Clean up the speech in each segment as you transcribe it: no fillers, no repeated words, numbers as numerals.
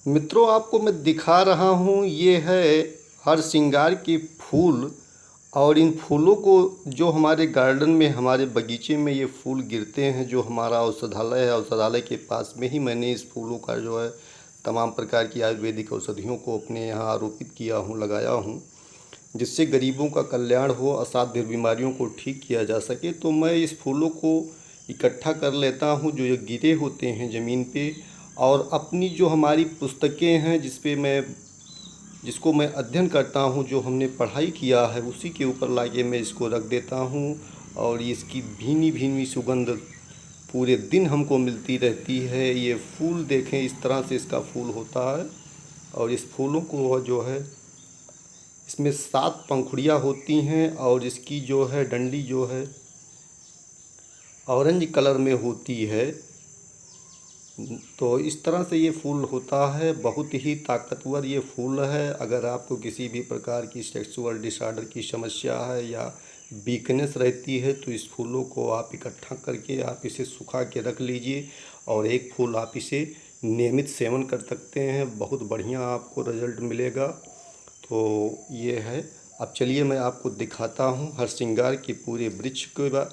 मित्रों, आपको मैं दिखा रहा हूँ, ये है हर श्रृंगार के फूल। और इन फूलों को जो हमारे गार्डन में, हमारे बगीचे में ये फूल गिरते हैं, जो हमारा औषधालय है, औषधालय के पास में ही मैंने इस फूलों का जो है तमाम प्रकार की आयुर्वेदिक औषधियों को अपने यहाँ आरोपित किया हूँ, लगाया हूँ, जिससे गरीबों का कल्याण हो, असाध्य बीमारियों को ठीक किया जा सके। तो मैं इस फूलों को इकट्ठा कर लेता हूँ जो ये गिरे होते हैं ज़मीन पे, और अपनी जो हमारी पुस्तकें हैं जिसको मैं अध्ययन करता हूँ, जो हमने पढ़ाई किया है, उसी के ऊपर लाके मैं इसको रख देता हूँ। और इसकी भीनी भीनी सुगंध पूरे दिन हमको मिलती रहती है। ये फूल देखें, इस तरह से इसका फूल होता है। और इस फूलों को जो है, इसमें 7 पंखुड़ियाँ होती हैं, और इसकी जो है डंडी जो है ऑरेंज कलर में होती है। तो इस तरह से ये फूल होता है। बहुत ही ताकतवर ये फूल है। अगर आपको किसी भी प्रकार की सेक्सुअल डिसऑर्डर की समस्या है या वीकनेस रहती है, तो इस फूलों को आप इकट्ठा करके आप इसे सुखा के रख लीजिए, और एक फूल आप इसे नियमित सेवन कर सकते हैं। बहुत बढ़िया आपको रिजल्ट मिलेगा। तो ये है। अब चलिए मैं आपको दिखाता हूँ हर श्रृंगार के पूरे वृक्ष के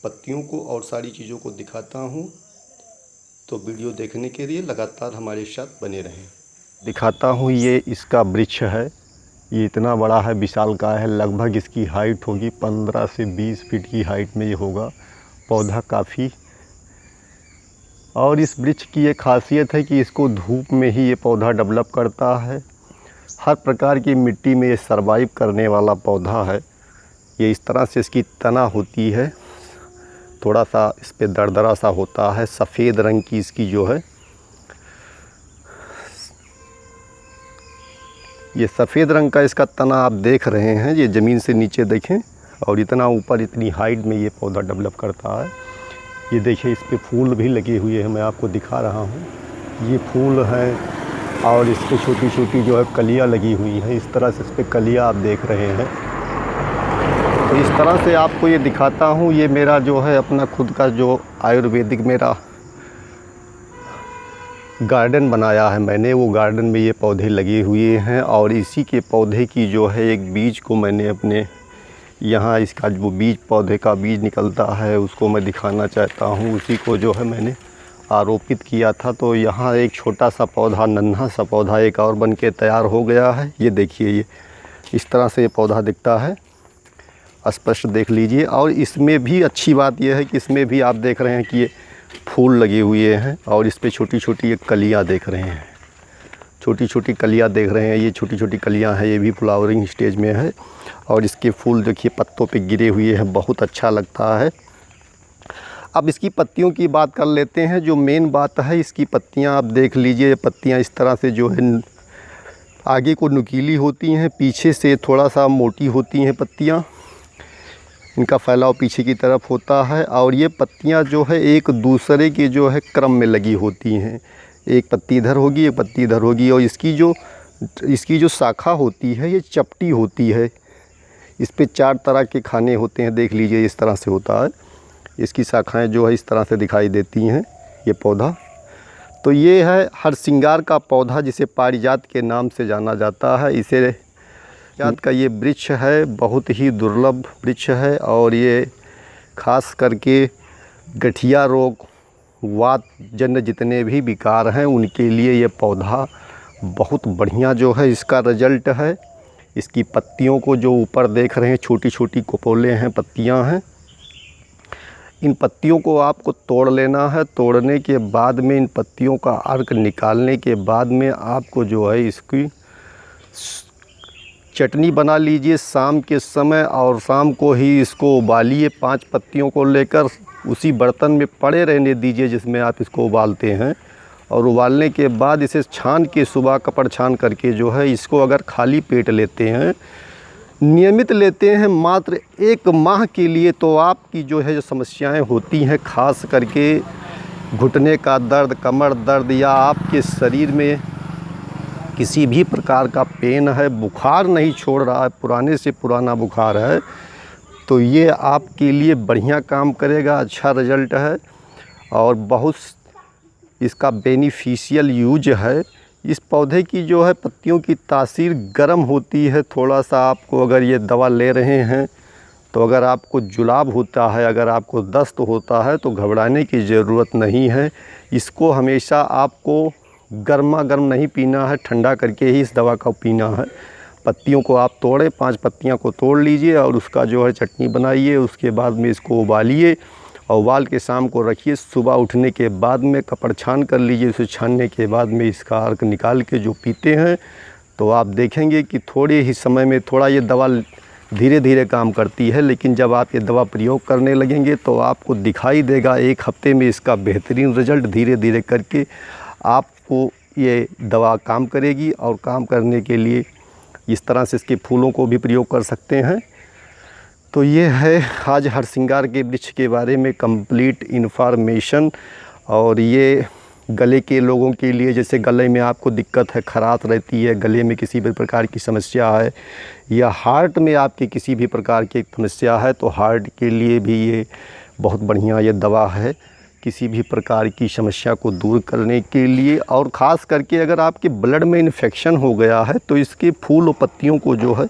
पत्तियों को और सारी चीज़ों को दिखाता हूँ। तो वीडियो देखने के लिए लगातार हमारे साथ बने रहें। दिखाता हूँ, ये इसका वृक्ष है। ये इतना बड़ा है, विशालकाय है। लगभग इसकी हाइट होगी 15 से 20 फीट की हाइट में ये होगा पौधा काफ़ी। और इस वृक्ष की ये खासियत है कि इसको धूप में ही ये पौधा डेवलप करता है। हर प्रकार की मिट्टी में ये सर्वाइव करने वाला पौधा है। ये इस तरह से इसकी तना होती है, थोड़ा सा इस पे दरदरा सा होता है। सफ़ेद रंग की इसकी जो है, ये सफ़ेद रंग का इसका तना आप देख रहे हैं। ये ज़मीन से नीचे देखें, और इतना ऊपर, इतनी हाइट में ये पौधा डेवलप करता है। ये देखिए, इस पे फूल भी लगे हुए हैं, मैं आपको दिखा रहा हूँ। ये फूल हैं, और इस पे छोटी छोटी जो है कलियाँ लगी हुई हैं। इस तरह से इस पे कलियाँ आप देख रहे हैं। तो इस तरह से आपको ये दिखाता हूँ। ये मेरा जो है अपना खुद का जो आयुर्वेदिक मेरा गार्डन बनाया है मैंने। वो गार्डन में ये पौधे लगे हुए हैं, और इसी के पौधे की जो है एक बीज को मैंने अपने यहाँ, इसका जो बीज, पौधे का बीज निकलता है, उसको मैं दिखाना चाहता हूँ। उसी को जो है मैंने आरोपित किया था। तो यहाँ एक छोटा सा पौधा, नन्हा सा पौधा एक और बन के तैयार हो गया है। ये देखिए, ये इस तरह से ये पौधा दिखता है, स्पष्ट देख लीजिए। और इसमें भी अच्छी बात यह है कि इसमें भी आप देख रहे हैं कि ये फूल लगे हुए हैं, और इस पे छोटी छोटी एक कलियाँ देख रहे हैं। छोटी छोटी कलियाँ देख रहे हैं, ये छोटी छोटी कलियाँ हैं। ये भी फ्लावरिंग स्टेज में है, और इसके फूल देखिए पत्तों पे गिरे हुए हैं। बहुत अच्छा लगता है। अब इसकी पत्तियों की बात कर लेते हैं। जो मेन बात है, इसकी पत्तियाँ आप देख लीजिए। पत्तियाँ इस तरह से जो है आगे को नुकीली होती हैं, पीछे से थोड़ा सा मोटी होती हैं पत्तियाँ। इनका फैलाव पीछे की तरफ होता है, और ये पत्तियां जो है एक दूसरे के जो है क्रम में लगी होती हैं। एक पत्ती इधर होगी, एक पत्ती इधर होगी, और इसकी जो शाखा होती है, ये चपटी होती है। इस पे 4 तरह के खाने होते हैं। देख लीजिए, इस तरह से होता है। इसकी शाखाएं जो है इस तरह से दिखाई देती हैं, ये पौधा। तो ये है हर श्रृंगार का पौधा, जिसे पारिजात के नाम से जाना जाता है। इसे जात का ये वृक्ष है, बहुत ही दुर्लभ वृक्ष है। और ये खास करके गठिया रोग, वात जन्य जितने भी विकार हैं, उनके लिए ये पौधा बहुत बढ़िया जो है इसका रिजल्ट है। इसकी पत्तियों को जो ऊपर देख रहे हैं, छोटी छोटी कपोले हैं, पत्तियां हैं। इन पत्तियों को आपको तोड़ लेना है। तोड़ने के बाद में, इन पत्तियों का अर्क निकालने के बाद में, आपको जो है इसकी चटनी बना लीजिए शाम के समय, और शाम को ही इसको उबालिए। 5 पत्तियों को लेकर उसी बर्तन में पड़े रहने दीजिए जिसमें आप इसको उबालते हैं। और उबालने के बाद इसे छान के, सुबह कपड़ छान करके जो है, इसको अगर खाली पेट लेते हैं, नियमित लेते हैं मात्र 1 माह के लिए, तो आपकी जो है जो समस्याएं होती हैं, खास करके घुटने का दर्द, कमर दर्द, या आपके शरीर में किसी भी प्रकार का पेन है, बुखार नहीं छोड़ रहा है, पुराने से पुराना बुखार है, तो ये आपके लिए बढ़िया काम करेगा। अच्छा रिज़ल्ट है, और बहुत इसका बेनिफिशियल यूज है। इस पौधे की जो है पत्तियों की तासीर गर्म होती है। थोड़ा सा आपको अगर ये दवा ले रहे हैं तो अगर आपको जुलाब होता है, अगर आपको दस्त होता है तो घबराने की ज़रूरत नहीं है। इसको हमेशा आपको गर्मा गर्म नहीं पीना है, ठंडा करके ही इस दवा का पीना है। पत्तियों को आप तोड़ें, 5 पत्तियां को तोड़ लीजिए और उसका जो है चटनी बनाइए। उसके बाद में इसको उबालिए और उबाल के शाम को रखिए। सुबह उठने के बाद में कपड़ छान कर लीजिए। उसे छानने के बाद में इसका अर्क निकाल के जो पीते हैं तो आप देखेंगे कि थोड़े ही समय में थोड़ा ये दवा धीरे धीरे काम करती है, लेकिन जब आप ये दवा प्रयोग करने लगेंगे तो आपको दिखाई देगा 1 हफ्ते में इसका बेहतरीन रिज़ल्ट। धीरे धीरे करके आपको ये दवा काम करेगी और काम करने के लिए इस तरह से इसके फूलों को भी प्रयोग कर सकते हैं। तो ये है आज हरसिंगार के वृक्ष के बारे में कंप्लीट इन्फॉर्मेशन। और ये गले के लोगों के लिए, जैसे गले में आपको दिक्कत है, खराश रहती है, गले में किसी भी प्रकार की समस्या है, या हार्ट में आपके किसी भी प्रकार की समस्या है, तो हार्ट के लिए भी ये बहुत बढ़िया ये दवा है किसी भी प्रकार की समस्या को दूर करने के लिए। और ख़ास करके अगर आपके ब्लड में इन्फेक्शन हो गया है तो इसके फूल और पत्तियों को जो है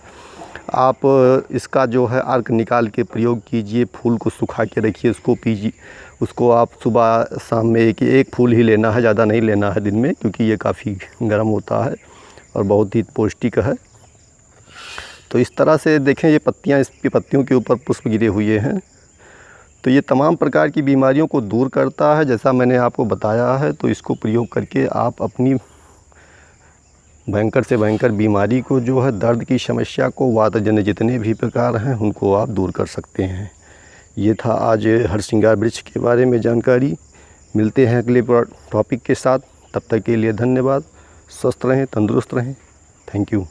आप इसका जो है अर्क निकाल के प्रयोग कीजिए। फूल को सुखा के रखिए, उसको पीजिए। उसको आप सुबह शाम में एक फूल ही लेना है, ज़्यादा नहीं लेना है दिन में, क्योंकि ये काफ़ी गर्म होता है और बहुत ही पौष्टिक है। तो इस तरह से देखें, ये पत्तियाँ, इसकी पत्तियों के ऊपर पुष्प गिरे हुए हैं। तो ये तमाम प्रकार की बीमारियों को दूर करता है, जैसा मैंने आपको बताया है। तो इसको प्रयोग करके आप अपनी भयंकर से भयंकर बीमारी को जो है, दर्द की समस्या को, वातजन्य जितने भी प्रकार हैं उनको आप दूर कर सकते हैं। ये था आज हरसिंगार वृक्ष के बारे में जानकारी। मिलते हैं अगले टॉपिक के साथ। तब तक के लिए धन्यवाद। स्वस्थ रहें, तंदुरुस्त रहें। Thank you.